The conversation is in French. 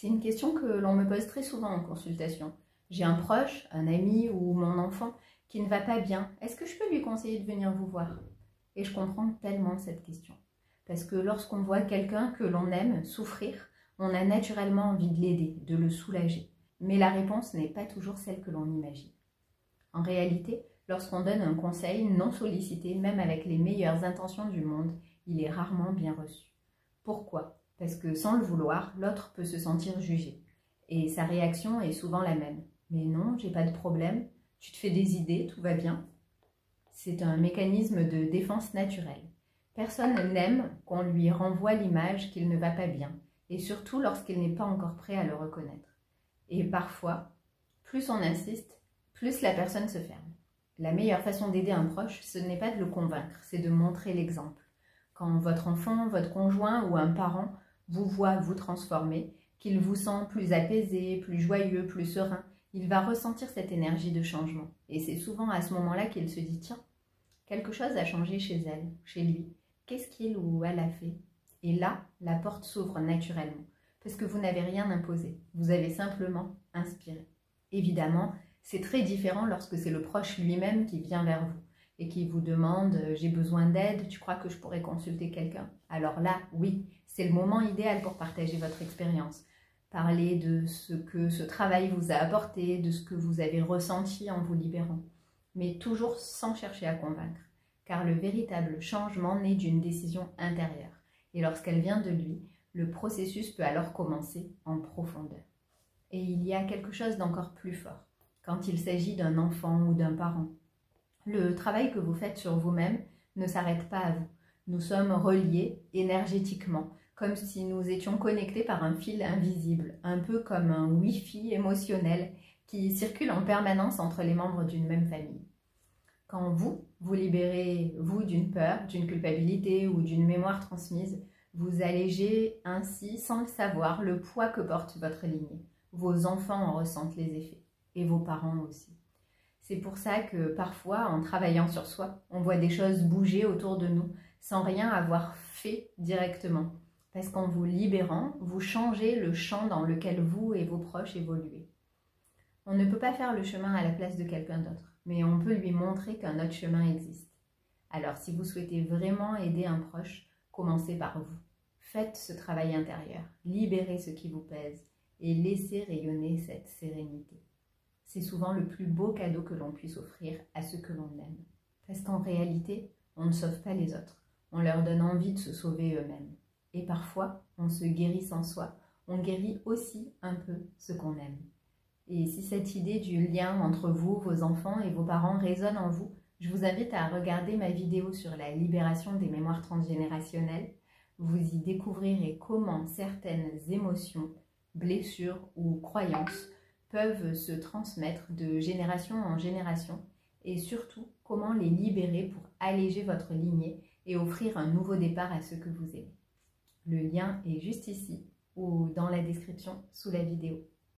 C'est une question que l'on me pose très souvent en consultation. J'ai un proche, un ami ou mon enfant qui ne va pas bien. Est-ce que je peux lui conseiller de venir vous voir? Et je comprends tellement cette question. Parce que lorsqu'on voit quelqu'un que l'on aime souffrir, on a naturellement envie de l'aider, de le soulager. Mais la réponse n'est pas toujours celle que l'on imagine. En réalité, lorsqu'on donne un conseil non sollicité, même avec les meilleures intentions du monde, il est rarement bien reçu. Pourquoi? Parce que sans le vouloir, l'autre peut se sentir jugé. Et sa réaction est souvent la même. Mais non, j'ai pas de problème, tu te fais des idées, tout va bien. C'est un mécanisme de défense naturelle. Personne n'aime qu'on lui renvoie l'image qu'il ne va pas bien, et surtout lorsqu'il n'est pas encore prêt à le reconnaître. Et parfois, plus on insiste, plus la personne se ferme. La meilleure façon d'aider un proche, ce n'est pas de le convaincre, c'est de montrer l'exemple. Quand votre enfant, votre conjoint ou un parent vous voit vous transformer, qu'il vous sent plus apaisé, plus joyeux, plus serein, il va ressentir cette énergie de changement. Et c'est souvent à ce moment-là qu'il se dit « Tiens, quelque chose a changé chez elle, chez lui. Qu'est-ce qu'il ou elle a fait ?» Et là, la porte s'ouvre naturellement, parce que vous n'avez rien imposé. Vous avez simplement inspiré. Évidemment, c'est très différent lorsque c'est le proche lui-même qui vient vers vous et qui vous demande « J'ai besoin d'aide, tu crois que je pourrais consulter quelqu'un ?» Alors là, oui, c'est le moment idéal pour partager votre expérience. Parler de ce que ce travail vous a apporté, de ce que vous avez ressenti en vous libérant. Mais toujours sans chercher à convaincre, car le véritable changement naît d'une décision intérieure. Et lorsqu'elle vient de lui, le processus peut alors commencer en profondeur. Et il y a quelque chose d'encore plus fort, quand il s'agit d'un enfant ou d'un parent. Le travail que vous faites sur vous-même ne s'arrête pas à vous. Nous sommes reliés énergétiquement, comme si nous étions connectés par un fil invisible, un peu comme un Wi-Fi émotionnel qui circule en permanence entre les membres d'une même famille. Quand vous libérez, vous, d'une peur, d'une culpabilité ou d'une mémoire transmise, vous allégez ainsi, sans le savoir, le poids que porte votre lignée. Vos enfants en ressentent les effets, et vos parents aussi. C'est pour ça que parfois, en travaillant sur soi, on voit des choses bouger autour de nous, sans rien avoir fait directement. Parce qu'en vous libérant, vous changez le champ dans lequel vous et vos proches évoluez. On ne peut pas faire le chemin à la place de quelqu'un d'autre, mais on peut lui montrer qu'un autre chemin existe. Alors si vous souhaitez vraiment aider un proche, commencez par vous. Faites ce travail intérieur, libérez ce qui vous pèse et laissez rayonner cette sérénité. C'est souvent le plus beau cadeau que l'on puisse offrir à ceux que l'on aime. Parce qu'en réalité, on ne sauve pas les autres, on leur donne envie de se sauver eux-mêmes. Et parfois, on se guérit sans soi, on guérit aussi un peu ce qu'on aime. Et si cette idée du lien entre vous, vos enfants et vos parents résonne en vous, je vous invite à regarder ma vidéo sur la libération des mémoires transgénérationnelles. Vous y découvrirez comment certaines émotions, blessures ou croyances peuvent se transmettre de génération en génération et surtout comment les libérer pour alléger votre lignée et offrir un nouveau départ à ceux que vous aimez. Le lien est juste ici ou dans la description sous la vidéo.